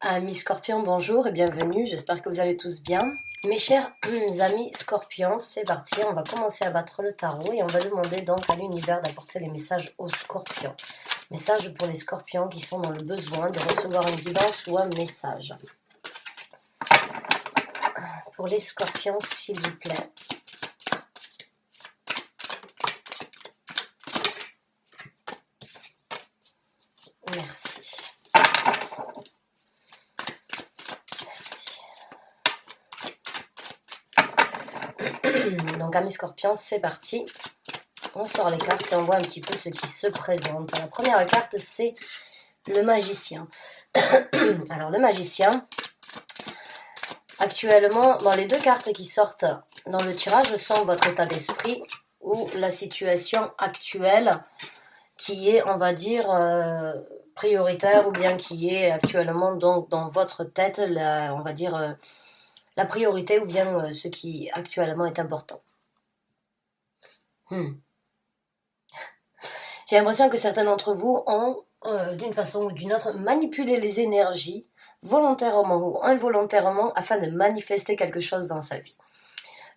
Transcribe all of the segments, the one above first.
Amis Scorpions, bonjour et bienvenue, j'espère que vous allez tous bien. Mes chers amis Scorpions, c'est parti, on va commencer à battre le tarot et on va demander donc à l'univers d'apporter les messages aux Scorpions. Messages pour les Scorpions qui sont dans le besoin de recevoir une guidance ou un message. Pour les Scorpions, s'il vous plaît. Merci. Donc, amis Scorpions, c'est parti. On sort les cartes et on voit un petit peu ce qui se présente. La première carte, c'est le magicien. Alors, le magicien, actuellement, les deux cartes qui sortent dans le tirage sont votre état d'esprit ou la situation actuelle qui est, on va dire, prioritaire ou bien qui est actuellement donc dans votre tête, on va dire, la priorité ou bien ce qui actuellement est important. J'ai l'impression que certains d'entre vous ont, d'une façon ou d'une autre, manipulé les énergies volontairement ou involontairement afin de manifester quelque chose dans sa vie.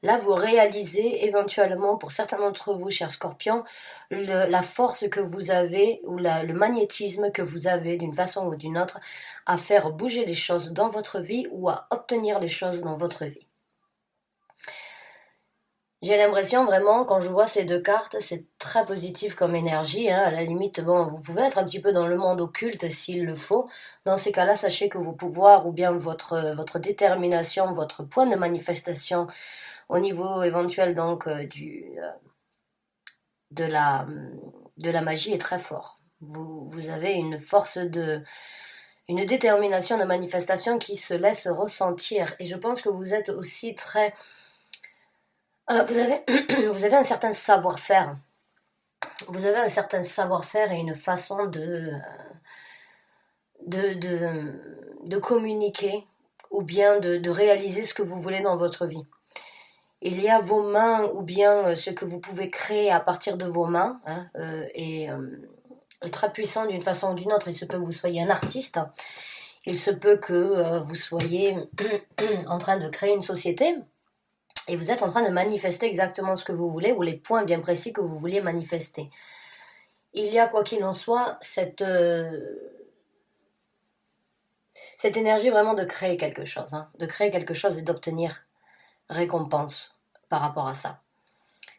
Là, vous réalisez éventuellement, pour certains d'entre vous, chers Scorpions, la force que vous avez ou le magnétisme que vous avez d'une façon ou d'une autre à faire bouger les choses dans votre vie ou à obtenir les choses dans votre vie. J'ai l'impression vraiment, quand je vois ces deux cartes, c'est très positif comme énergie. À la limite, bon, vous pouvez être un petit peu dans le monde occulte s'il le faut. Dans ces cas-là, sachez que vos pouvoirs ou bien votre détermination, votre point de manifestation au niveau éventuel donc de la magie est très fort. Vous avez une force une détermination de manifestation qui se laisse ressentir. Et je pense que vous êtes aussi très... vous avez un certain savoir-faire. Vous avez un certain savoir-faire et une façon de communiquer ou bien de réaliser ce que vous voulez dans votre vie. Il y a vos mains ou bien ce que vous pouvez créer à partir de vos mains est très puissant d'une façon ou d'une autre. Il se peut que vous soyez un artiste, il se peut que vous soyez en train de créer une société et vous êtes en train de manifester exactement ce que vous voulez ou les points bien précis que vous vouliez manifester. Il y a, quoi qu'il en soit, cette énergie vraiment de créer quelque chose, de créer quelque chose et d'obtenir récompense par rapport à ça.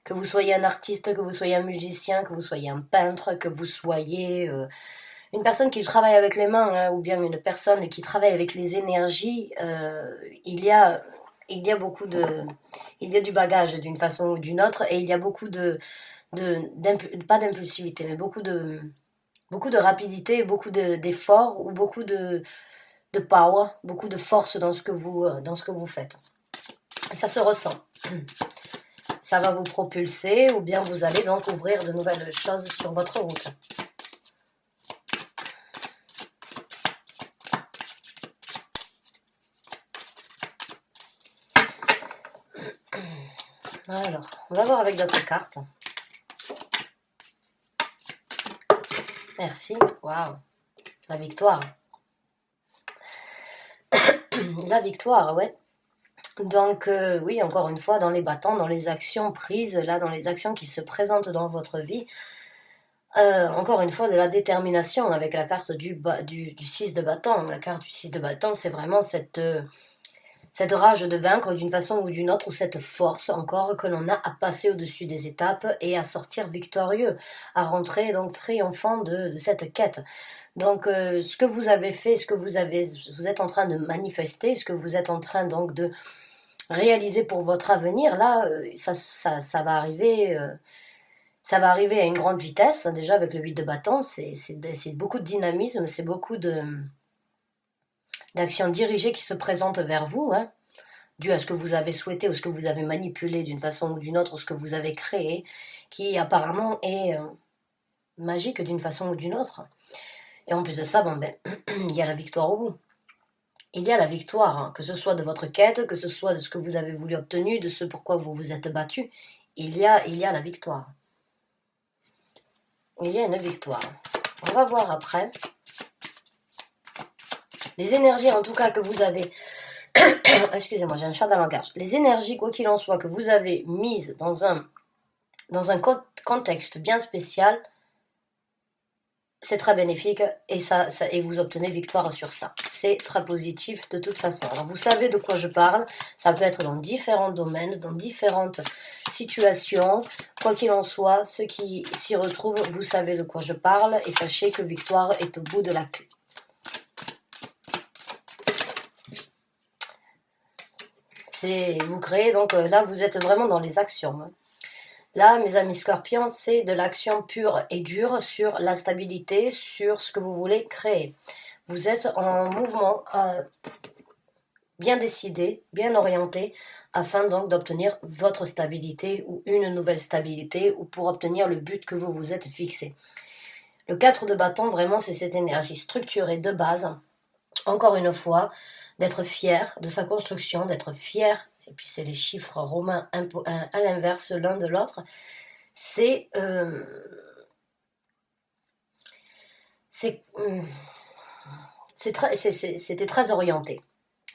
Que vous soyez un artiste, que vous soyez un musicien, que vous soyez un peintre, que vous soyez une personne qui travaille avec les mains ou bien une personne qui travaille avec les énergies, il y a beaucoup il y a du bagage d'une façon ou d'une autre et il y a beaucoup pas d'impulsivité, mais beaucoup de rapidité, beaucoup d'efforts ou beaucoup de power, beaucoup de force dans ce que vous faites. Et ça se ressent. Ça va vous propulser ou bien vous allez donc ouvrir de nouvelles choses sur votre route. Alors, on va voir avec d'autres cartes. Merci. Waouh. La victoire. La victoire, ouais. Donc, oui, encore une fois, dans les bâtons, dans les actions prises, là, dans les actions qui se présentent dans votre vie, encore une fois, de la détermination avec la carte du 6 de bâton. La carte du 6 de bâton, c'est vraiment cette rage de vaincre d'une façon ou d'une autre, ou cette force encore que l'on a à passer au-dessus des étapes et à sortir victorieux, à rentrer donc triomphant de cette quête. Donc, ce que vous avez fait, ce que vous êtes en train de manifester, ce que vous êtes en train donc de réaliser pour votre avenir, là, ça va arriver... ça va arriver à une grande vitesse, déjà avec le 8 de bâton, c'est beaucoup de dynamisme, c'est beaucoup d'actions dirigées qui se présentent vers vous, dû à ce que vous avez souhaité ou ce que vous avez manipulé d'une façon ou d'une autre, ou ce que vous avez créé, qui apparemment est magique d'une façon ou d'une autre. Et en plus de ça, il y a la victoire au bout. Il y a la victoire, que ce soit de votre quête, que ce soit de ce que vous avez voulu obtenir, de ce pourquoi vous vous êtes battu. Il y a la victoire. Il y a une victoire. On va voir après Les énergies en tout cas que vous avez, excusez-moi, j'ai un chat dans la gorge. Les énergies, quoi qu'il en soit, que vous avez mises dans un contexte bien spécial, c'est très bénéfique et vous obtenez victoire sur ça. C'est très positif de toute façon. Alors vous savez de quoi je parle, ça peut être dans différents domaines, dans différentes situations. Quoi qu'il en soit, ceux qui s'y retrouvent, vous savez de quoi je parle et sachez que victoire est au bout de la clé. Vous créez, donc là vous êtes vraiment dans les actions. Là, mes amis scorpions, c'est de l'action pure et dure sur la stabilité, sur ce que vous voulez créer. Vous êtes en mouvement bien décidé, bien orienté, afin donc d'obtenir votre stabilité ou une nouvelle stabilité ou pour obtenir le but que vous vous êtes fixé. Le 4 de bâton, vraiment, c'est cette énergie structurée de base. Encore une fois, d'être fier de sa construction, d'être fier, et puis c'est les chiffres romains à l'inverse l'un de l'autre, c'était très orienté.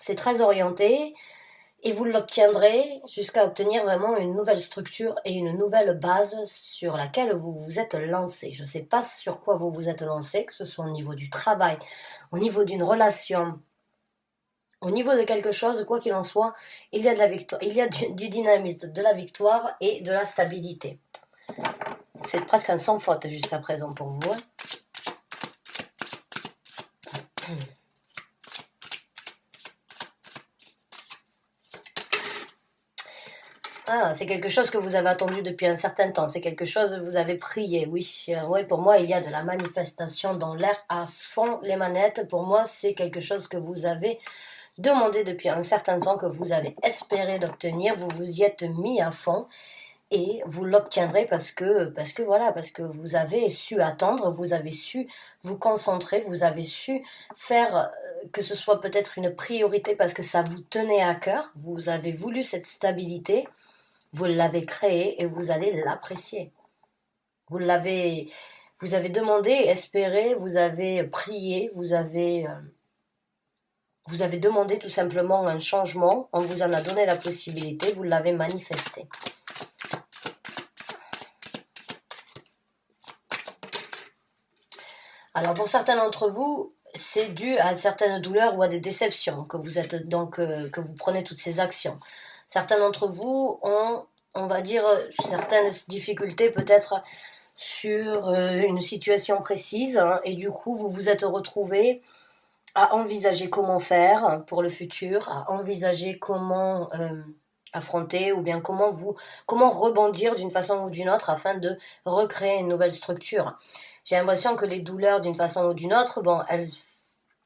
C'est très orienté et vous l'obtiendrez jusqu'à obtenir vraiment une nouvelle structure et une nouvelle base sur laquelle vous vous êtes lancé. Je ne sais pas sur quoi vous vous êtes lancé, que ce soit au niveau du travail, au niveau d'une relation, au niveau de quelque chose, quoi qu'il en soit, il y a de la victoire, il y a du dynamisme, de la victoire et de la stabilité. C'est presque un sans faute jusqu'à présent pour vous. Ah, c'est quelque chose que vous avez attendu depuis un certain temps. C'est quelque chose que vous avez prié, oui. Oui, pour moi, il y a de la manifestation dans l'air à fond les manettes. Pour moi, c'est quelque chose que vous avez demandé depuis un certain temps, que vous avez espéré d'obtenir. Vous vous y êtes mis à fond et vous l'obtiendrez parce que vous avez su attendre, vous avez su vous concentrer, vous avez su faire que ce soit peut-être une priorité parce que ça vous tenait à cœur. Vous avez voulu cette stabilité. Vous l'avez créé et vous allez l'apprécier. Vous avez demandé, espéré, vous avez prié, vous avez demandé tout simplement un changement, on vous en a donné la possibilité, vous l'avez manifesté. Alors pour certains d'entre vous, c'est dû à certaines douleurs ou à des déceptions que vous êtes donc que vous prenez toutes ces actions. Certains d'entre vous ont, on va dire, certaines difficultés peut-être sur une situation précise, hein, et du coup vous vous êtes retrouvés à envisager comment faire pour le futur, à envisager comment affronter ou bien comment rebondir d'une façon ou d'une autre afin de recréer une nouvelle structure. J'ai l'impression que les douleurs d'une façon ou d'une autre, bon,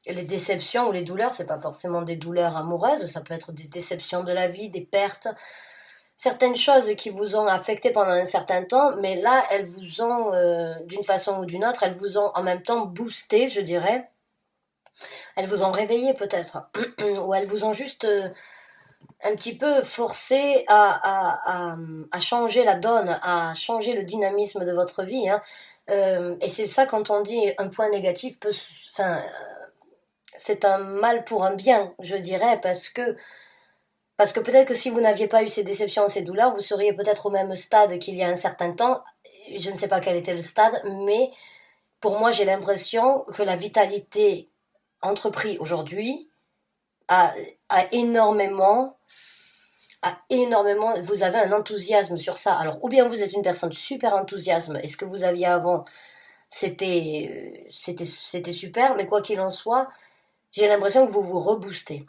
les déceptions ou les douleurs, c'est pas forcément des douleurs amoureuses, ça peut être des déceptions de la vie, des pertes, certaines choses qui vous ont affecté pendant un certain temps, mais là, elles vous ont, d'une façon ou d'une autre, elles vous ont en même temps boosté, je dirais. Elles vous ont réveillé peut-être, ou elles vous ont juste un petit peu forcé à changer la donne, à changer le dynamisme de votre vie. Hein. Et c'est ça, quand on dit un point négatif, c'est un mal pour un bien, je dirais, parce que peut-être que si vous n'aviez pas eu ces déceptions, ces douleurs, vous seriez peut-être au même stade qu'il y a un certain temps. Je ne sais pas quel était le stade, mais pour moi, j'ai l'impression que la vitalité entreprise aujourd'hui a énormément, vous avez un enthousiasme sur ça. Alors, ou bien vous êtes une personne super enthousiasme, et ce que vous aviez avant, c'était super, mais quoi qu'il en soit, j'ai l'impression que vous vous reboostez.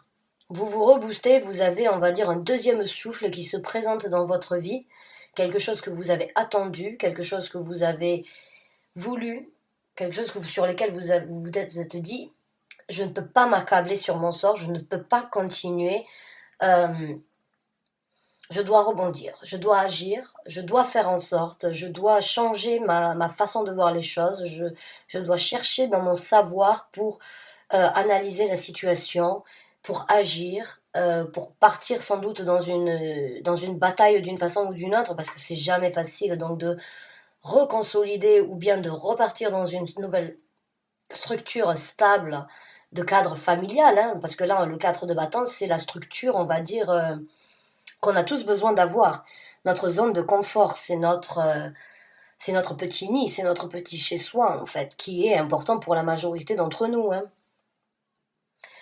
Vous avez, on va dire, un deuxième souffle qui se présente dans votre vie, quelque chose que vous avez attendu, quelque chose que vous avez voulu, quelque chose sur lequel vous vous êtes dit, je ne peux pas m'accabler sur mon sort, je ne peux pas continuer, je dois rebondir, je dois agir, je dois faire en sorte, je dois changer ma façon de voir les choses, je dois chercher dans mon savoir pour analyser la situation, pour agir, pour partir sans doute dans une bataille d'une façon ou d'une autre, parce que c'est jamais facile donc de reconsolider ou bien de repartir dans une nouvelle structure stable de cadre familial, hein, parce que là, le 4 de bâton, c'est la structure, on va dire, qu'on a tous besoin d'avoir. Notre zone de confort, c'est notre petit nid, c'est notre petit chez-soi, en fait, qui est important pour la majorité d'entre nous, hein.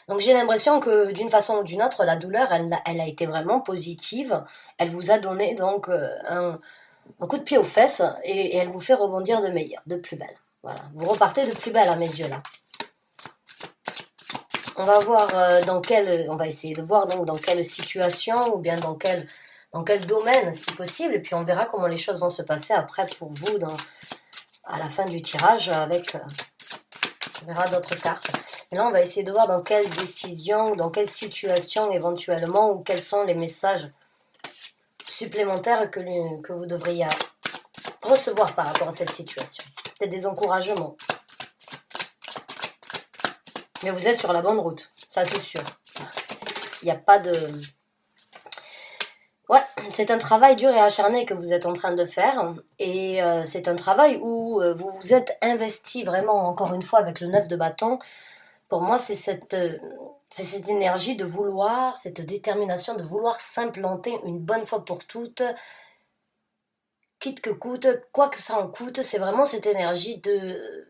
Donc j'ai l'impression que d'une façon ou d'une autre, la douleur, elle a été vraiment positive. Elle vous a donné donc un coup de pied aux fesses et elle vous fait rebondir de meilleur, de plus belle. Voilà, vous repartez de plus belle à mes yeux là. On va voir on va essayer de voir donc dans quelle situation ou bien dans quel domaine si possible, et puis on verra comment les choses vont se passer après pour vous à la fin du tirage avec, on verra d'autres cartes. Et là on va essayer de voir dans quelle décision, dans quelle situation éventuellement, ou quels sont les messages supplémentaires que vous devriez recevoir par rapport à cette situation. Peut-être des encouragements. Mais vous êtes sur la bonne route, ça c'est sûr. Il n'y a pas de... Ouais, c'est un travail dur et acharné que vous êtes en train de faire. Et c'est un travail où vous vous êtes investi vraiment, encore une fois, avec le 9 de bâton. Pour moi, c'est cette énergie de vouloir, cette détermination de vouloir s'implanter une bonne fois pour toutes, quitte que coûte, quoi que ça en coûte. C'est vraiment cette énergie de...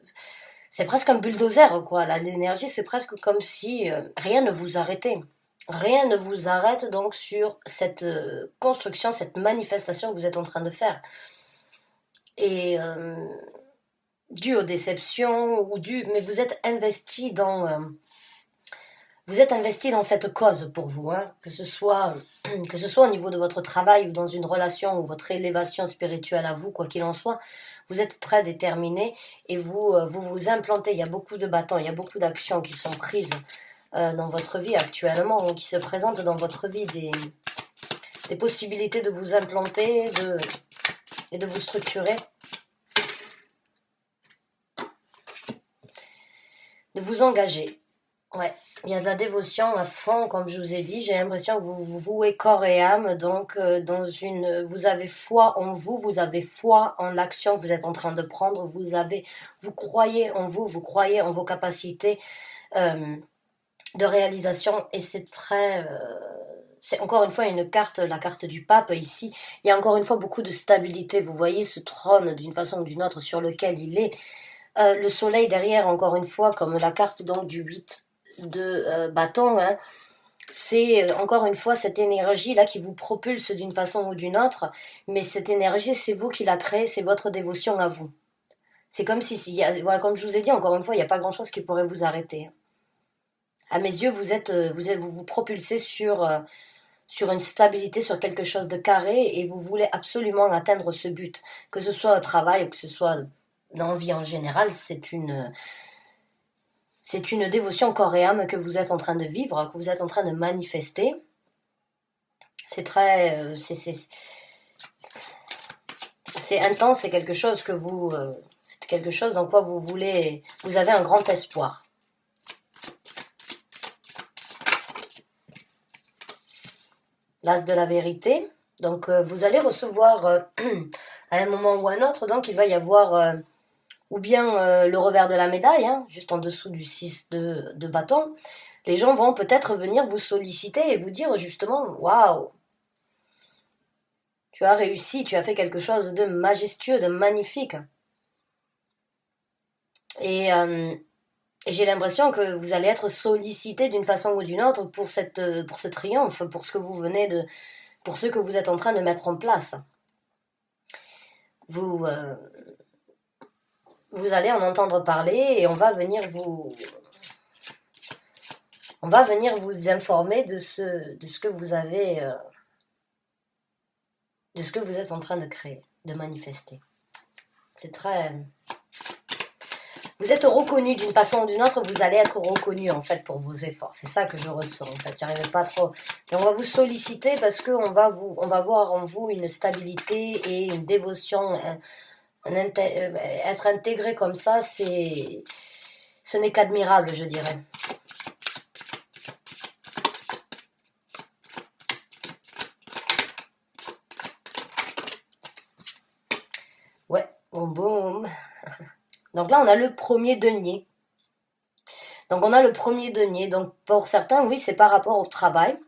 C'est presque un bulldozer, quoi. Là, l'énergie, c'est presque comme si rien ne vous arrêtait. Rien ne vous arrête donc sur cette construction, cette manifestation que vous êtes en train de faire. Et dû aux déceptions, mais vous êtes investi dans cette cause pour vous, hein, que ce soit au niveau de votre travail ou dans une relation ou votre élévation spirituelle à vous, quoi qu'il en soit. Vous êtes très déterminé et vous implantez. Il y a beaucoup de bâtons, il y a beaucoup d'actions qui sont prises dans votre vie actuellement, ou qui se présentent dans votre vie, des possibilités de vous implanter et de vous structurer, de vous engager. Ouais, il y a de la dévotion à fond, comme je vous ai dit. J'ai l'impression que vous vous vouez corps et âme, donc vous avez foi en vous, vous avez foi en l'action que vous êtes en train de prendre, vous croyez en vous, vous croyez en vos capacités de réalisation, et c'est encore une fois la carte du pape ici. Il y a encore une fois beaucoup de stabilité. Vous voyez ce trône d'une façon ou d'une autre sur lequel il est. Le soleil derrière, encore une fois, comme la carte donc du 8 de bâton, hein. C'est encore une fois cette énergie là qui vous propulse d'une façon ou d'une autre, mais cette énergie, c'est vous qui la créez, c'est votre dévotion à vous. C'est comme voilà, comme je vous ai dit, encore une fois, il n'y a pas grand chose qui pourrait vous arrêter. À mes yeux, vous vous propulsez sur une stabilité, sur quelque chose de carré, et vous voulez absolument atteindre ce but, que ce soit au travail ou que ce soit dans la vie en général. C'est une dévotion corps et âme que vous êtes en train de vivre, que vous êtes en train de manifester. C'est très... c'est intense, c'est quelque chose c'est quelque chose dans quoi vous avez un grand espoir. L'as de la vérité. Donc vous allez recevoir à un moment ou à un autre, donc il va y avoir ou bien le revers de la médaille, hein, juste en dessous du 6 de bâton. Les gens vont peut-être venir vous solliciter et vous dire justement, waouh, tu as réussi, tu as fait quelque chose de majestueux, de magnifique. Et j'ai l'impression que vous allez être sollicité d'une façon ou d'une autre pour ce triomphe, pour ce que vous êtes en train de mettre en place. Vous allez en entendre parler et on va venir vous informer de ce que vous avez, de ce que vous êtes en train de créer, de manifester. C'est très... Vous êtes reconnu d'une façon ou d'une autre, vous allez être reconnu en fait pour vos efforts. C'est ça que je ressens en fait. J'arrivais pas trop. Et on va vous solliciter parce qu'on va voir en vous une stabilité et une dévotion. Être intégré comme ça, ce n'est qu'admirable, je dirais. Ouais, boum boum. Donc là, on a le premier denier. Donc on a le premier denier. Donc pour certains, oui, c'est par rapport au travail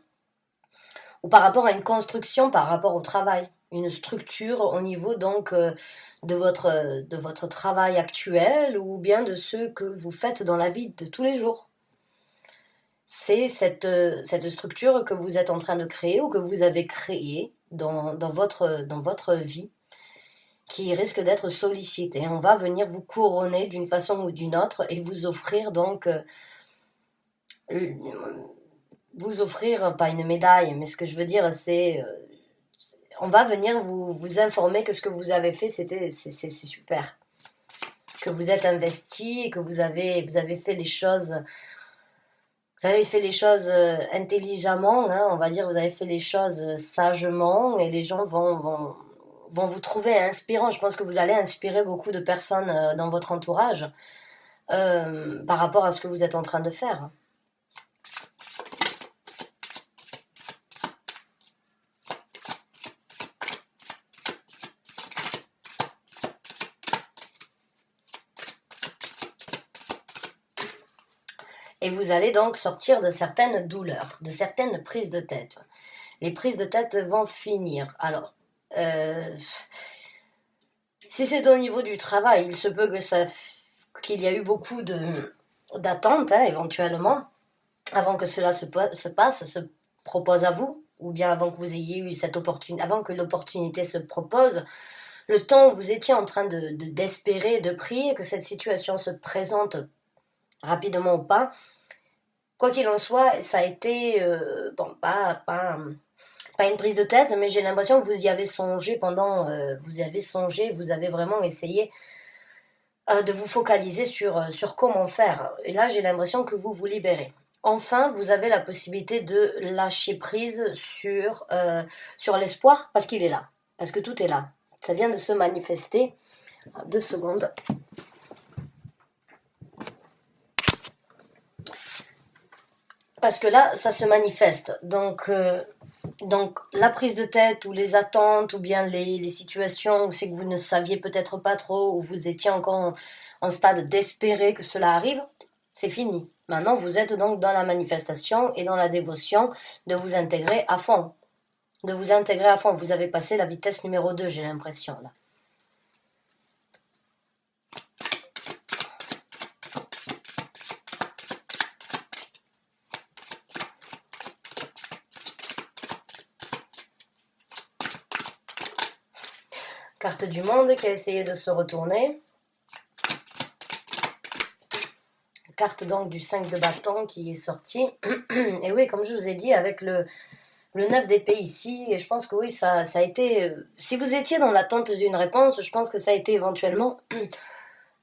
ou par rapport à une construction par rapport au travail. Une structure au niveau donc de votre travail actuel ou bien de ce que vous faites dans la vie de tous les jours. C'est cette structure que vous êtes en train de créer ou que vous avez créée dans votre vie qui risque d'être sollicitée. On va venir vous couronner d'une façon ou d'une autre et vous offrir donc vous offrir, pas une médaille, mais ce que je veux dire, c'est, on va venir vous informer que ce que vous avez fait, c'est super. Que vous êtes investi, que vous avez fait les choses, vous avez fait les choses intelligemment, hein, on va dire, vous avez fait les choses sagement, et les gens vont vous trouver inspirant. Je pense que vous allez inspirer beaucoup de personnes dans votre entourage par rapport à ce que vous êtes en train de faire. Et vous allez donc sortir de certaines douleurs, de certaines prises de tête. Les prises de tête vont finir. Alors, si c'est au niveau du travail, il se peut qu'il y a eu beaucoup d'attentes, hein, éventuellement, avant que cela se passe, se propose à vous, ou bien avant que vous ayez eu cette opportunité, avant que l'opportunité se propose, le temps où vous étiez en train d'espérer, de prier que cette situation se présente rapidement ou pas. Quoi qu'il en soit, ça a été, bon, pas une prise de tête, mais j'ai l'impression que vous y avez songé vous y avez songé, vous avez vraiment essayé de vous focaliser sur comment faire. Et là, j'ai l'impression que vous vous libérez. Enfin, vous avez la possibilité de lâcher prise sur l'espoir, parce qu'il est là, parce que tout est là. Ça vient de se manifester. 2 secondes. Parce que là, ça se manifeste. Donc la prise de tête ou les attentes ou bien les situations où c'est que vous ne saviez peut-être pas trop, ou vous étiez encore en stade d'espérer que cela arrive, c'est fini. Maintenant, vous êtes donc dans la manifestation et dans la dévotion de vous intégrer à fond. De vous intégrer à fond. Vous avez passé la vitesse numéro 2, j'ai l'impression, là. Carte du monde qui a essayé de se retourner. Carte donc du 5 de bâton qui est sortie. Et oui, comme je vous ai dit, avec le 9 d'épée ici, je pense que oui, ça a été... si vous étiez dans l'attente d'une réponse, je pense que ça a été éventuellement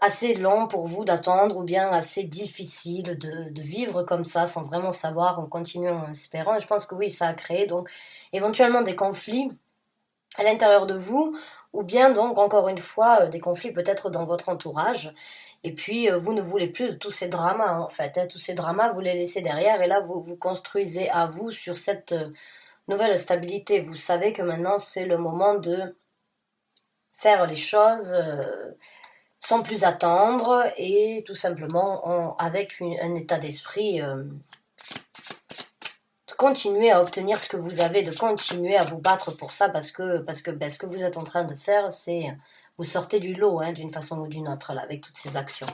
assez long pour vous d'attendre, ou bien assez difficile de vivre comme ça sans vraiment savoir, en continuant en espérant. Et je pense que oui, ça a créé donc éventuellement des conflits à l'intérieur de vous, ou bien donc encore une fois des conflits peut-être dans votre entourage. Et puis vous ne voulez plus de tous ces dramas en fait, hein. Tous ces dramas vous les laissez derrière, et là vous vous construisez à vous sur cette nouvelle stabilité. Vous savez que maintenant c'est le moment de faire les choses sans plus attendre, et tout simplement avec un état d'esprit de continuer à obtenir ce que vous avez, de continuer à vous battre pour ça, parce que ce que vous êtes en train de faire, c'est vous sortez du lot, hein, d'une façon ou d'une autre là, avec toutes ces actions.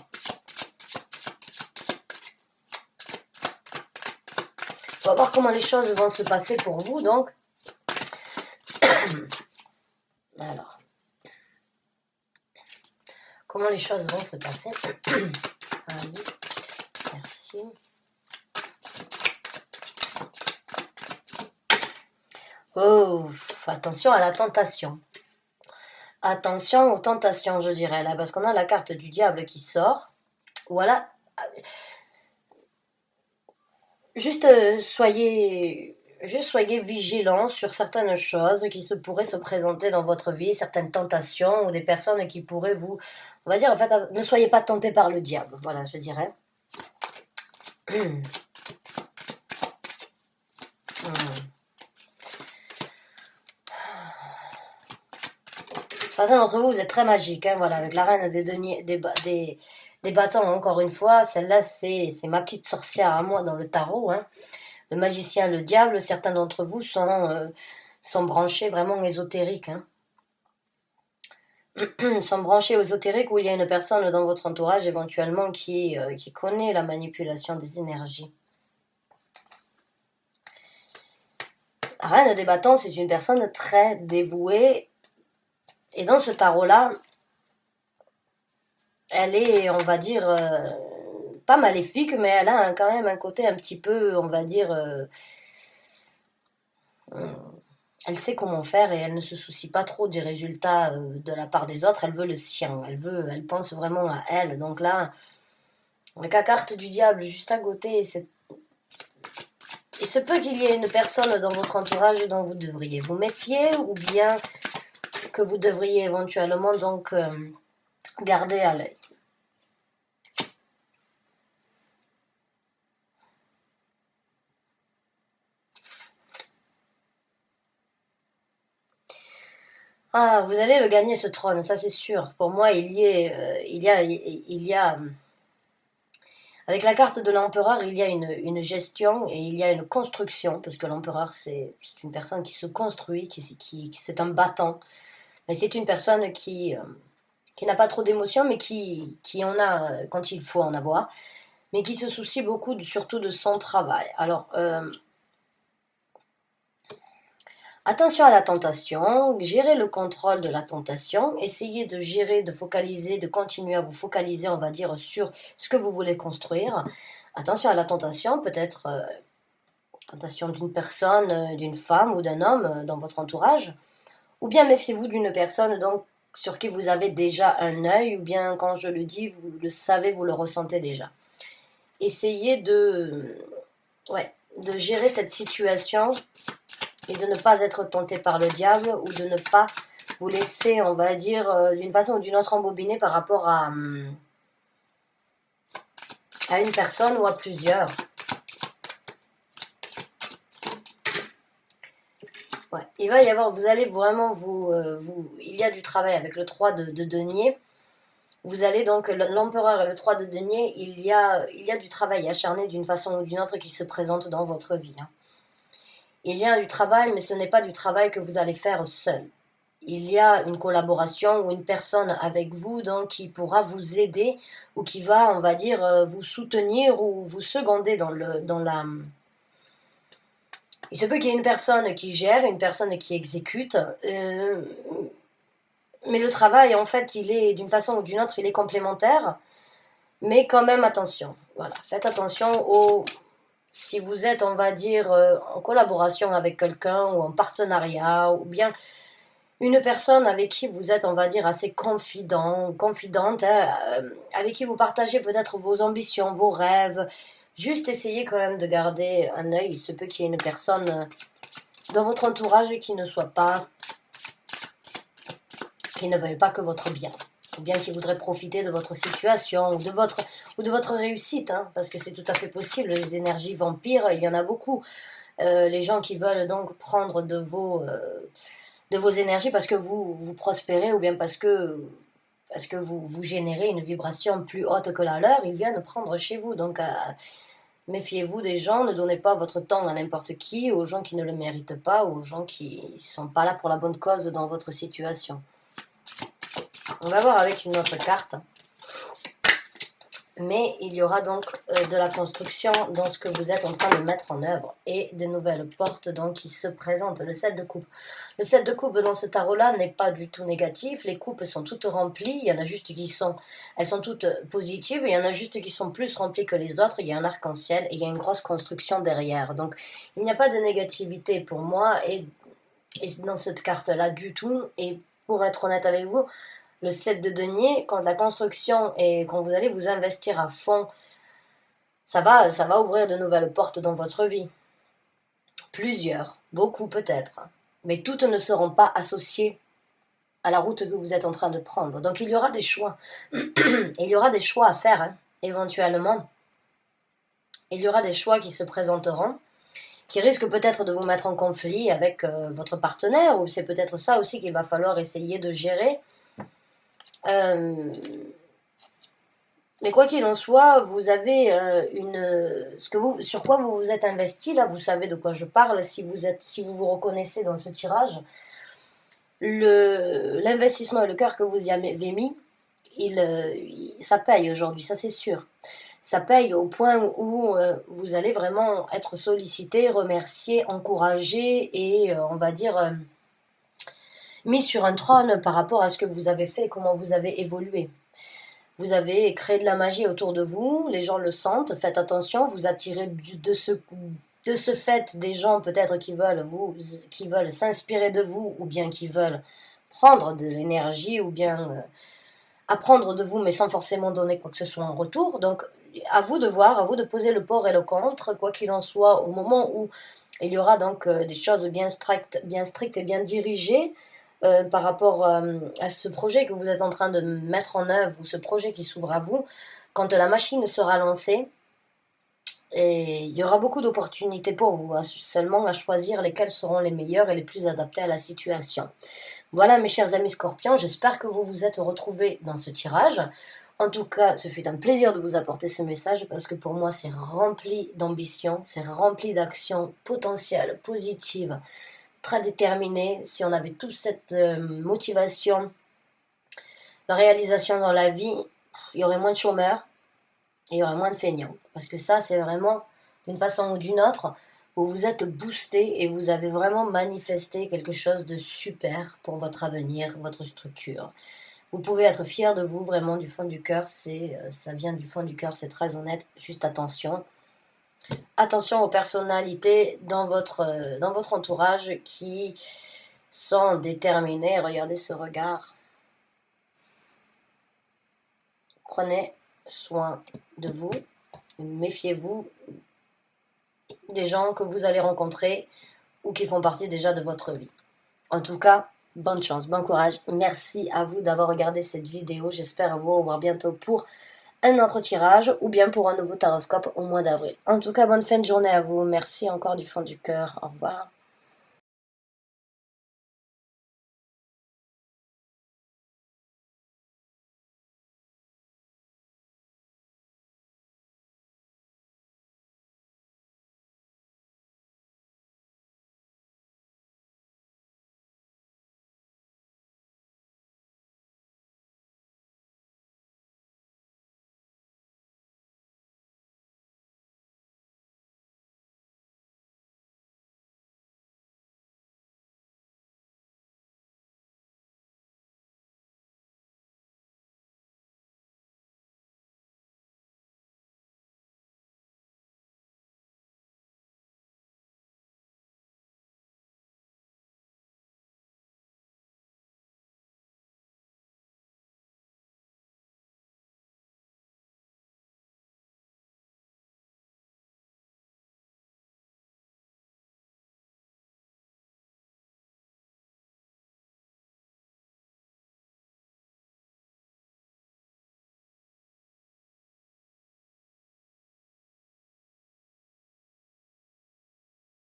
On va voir comment les choses vont se passer pour vous donc. Alors, comment les choses vont se passer. Allez, merci. Oh, attention à la tentation. Attention aux tentations, je dirais, là, parce qu'on a la carte du diable qui sort. Voilà. Juste soyez vigilants sur certaines choses qui pourraient se présenter dans votre vie, certaines tentations ou des personnes qui pourraient vous... On va dire, en fait, ne soyez pas tentés par le diable, voilà, je dirais. Certains d'entre vous, vous êtes très magiques, hein, voilà, avec la reine des des bâtons, encore une fois, celle-là, c'est ma petite sorcière à moi dans le tarot, hein. Le magicien, le diable, certains d'entre vous sont branchés vraiment ésotériques, hein. Sont branchés ésotériques où il y a une personne dans votre entourage éventuellement qui connaît la manipulation des énergies. La reine des bâtons, c'est une personne très dévouée. Et dans ce tarot-là, elle est, on va dire, pas maléfique, mais elle a quand même un côté un petit peu, on va dire, elle sait comment faire et elle ne se soucie pas trop des résultats de la part des autres. Elle veut le sien, elle pense vraiment à elle. Donc là, avec la carte du diable juste à côté, il se peut qu'il y ait une personne dans votre entourage dont vous devriez vous méfier ou bien que vous devriez éventuellement donc garder à l'œil. Ah, vous allez le gagner ce trône, ça c'est sûr. Pour moi, avec la carte de l'empereur, il y a une gestion et il y a une construction, parce que l'empereur c'est une personne qui se construit, c'est un battant, mais c'est une personne qui n'a pas trop d'émotions, mais qui en a quand il faut en avoir, mais qui se soucie beaucoup surtout de son travail. Alors, attention à la tentation, gérez le contrôle de la tentation, essayez de gérer, de focaliser, de continuer à vous focaliser, on va dire, sur ce que vous voulez construire. Attention à la tentation, peut-être tentation d'une personne, d'une femme ou d'un homme dans votre entourage, ou bien méfiez-vous d'une personne donc sur qui vous avez déjà un œil, ou bien quand je le dis, vous le savez, vous le ressentez déjà. Essayez de gérer cette situation et de ne pas être tenté par le diable ou de ne pas vous laisser, on va dire, d'une façon ou d'une autre embobiner par rapport à une personne ou à plusieurs. Ouais. Il va y avoir, vous allez vraiment il y a du travail avec le 3 de denier. Vous allez donc, l'empereur et le 3 de denier, il y a du travail acharné d'une façon ou d'une autre qui se présente dans votre vie, hein. Il y a du travail, mais ce n'est pas du travail que vous allez faire seul. Il y a une collaboration ou une personne avec vous donc qui pourra vous aider ou qui va, on va dire, vous soutenir ou vous seconder dans la. Il se peut qu'il y ait une personne qui gère, une personne qui exécute, mais le travail, en fait, il est d'une façon ou d'une autre, il est complémentaire, mais quand même attention. Voilà, faites attention si vous êtes, on va dire, en collaboration avec quelqu'un ou en partenariat, ou bien une personne avec qui vous êtes, on va dire, assez confidente, hein, avec qui vous partagez peut-être vos ambitions, vos rêves. Juste essayez quand même de garder un œil. Il se peut qu'il y ait une personne dans votre entourage qui ne veuille pas que votre bien, ou bien qui voudrait profiter de votre situation ou de votre réussite, hein, parce que c'est tout à fait possible. Les énergies vampires, il y en a beaucoup. Les gens qui veulent donc prendre de vos énergies parce que vous prospérez ou bien parce que vous générez une vibration plus haute que la leur, ils viennent prendre chez vous. Donc, méfiez-vous des gens, ne donnez pas votre temps à n'importe qui, aux gens qui ne le méritent pas, aux gens qui ne sont pas là pour la bonne cause dans votre situation. On va voir avec une autre carte. Mais il y aura donc de la construction dans ce que vous êtes en train de mettre en œuvre et de nouvelles portes donc qui se présentent. Le 7 de coupe. Le 7 de coupe dans ce tarot-là n'est pas du tout négatif. Les coupes sont toutes remplies. Il y en a juste elles sont toutes positives. Il y en a juste qui sont plus remplies que les autres. Il y a un arc-en-ciel et il y a une grosse construction derrière. Donc il n'y a pas de négativité pour moi et dans cette carte-là du tout. Et pour être honnête avec vous, le 7 de denier, quand la construction et quand vous allez vous investir à fond, ça va ouvrir de nouvelles portes dans votre vie. Plusieurs, beaucoup peut-être, mais toutes ne seront pas associées à la route que vous êtes en train de prendre. Donc il y aura des choix. Il y aura des choix à faire, hein, éventuellement. Il y aura des choix qui se présenteront, qui risquent peut-être de vous mettre en conflit avec votre partenaire, ou c'est peut-être ça aussi qu'il va falloir essayer de gérer. Mais quoi qu'il en soit, vous avez sur quoi vous vous êtes investi, là, vous savez de quoi je parle, si vous vous reconnaissez dans ce tirage. L'investissement et le cœur que vous y avez mis, ça paye aujourd'hui, ça c'est sûr. Ça paye au point où vous allez vraiment être sollicité, remercié, encouragé et on va dire mis sur un trône par rapport à ce que vous avez fait et comment vous avez évolué. Vous avez créé de la magie autour de vous, les gens le sentent, faites attention, vous attirez de ce fait des gens peut-être qui veulent s'inspirer de vous ou bien qui veulent prendre de l'énergie ou bien apprendre de vous mais sans forcément donner quoi que ce soit en retour. Donc à vous de voir, à vous de poser le pour et le contre, quoi qu'il en soit, au moment où il y aura donc des choses bien strictes et bien dirigées par rapport à ce projet que vous êtes en train de mettre en œuvre ou ce projet qui s'ouvre à vous, quand la machine sera lancée, et il y aura beaucoup d'opportunités pour vous, hein, seulement à choisir lesquelles seront les meilleures et les plus adaptées à la situation. Voilà mes chers amis Scorpions, j'espère que vous vous êtes retrouvés dans ce tirage. En tout cas, ce fut un plaisir de vous apporter ce message parce que pour moi c'est rempli d'ambition, c'est rempli d'actions potentielles, positives, très déterminées. Si on avait toute cette motivation de réalisation dans la vie, il y aurait moins de chômeurs et il y aurait moins de feignants. Parce que ça, c'est vraiment, d'une façon ou d'une autre, vous vous êtes boosté et vous avez vraiment manifesté quelque chose de super pour votre avenir, votre structure. Vous pouvez être fier de vous vraiment du fond du cœur, ça vient du fond du cœur, c'est très honnête, juste attention. Attention aux personnalités dans votre entourage qui sont déterminées. Regardez ce regard. Prenez soin de vous, méfiez-vous des gens que vous allez rencontrer ou qui font partie déjà de votre vie. En tout cas, bonne chance, bon courage. Merci à vous d'avoir regardé cette vidéo. J'espère vous revoir bientôt pour un autre tirage ou bien pour un nouveau taroscope au mois d'avril. En tout cas, bonne fin de journée à vous. Merci encore du fond du cœur. Au revoir.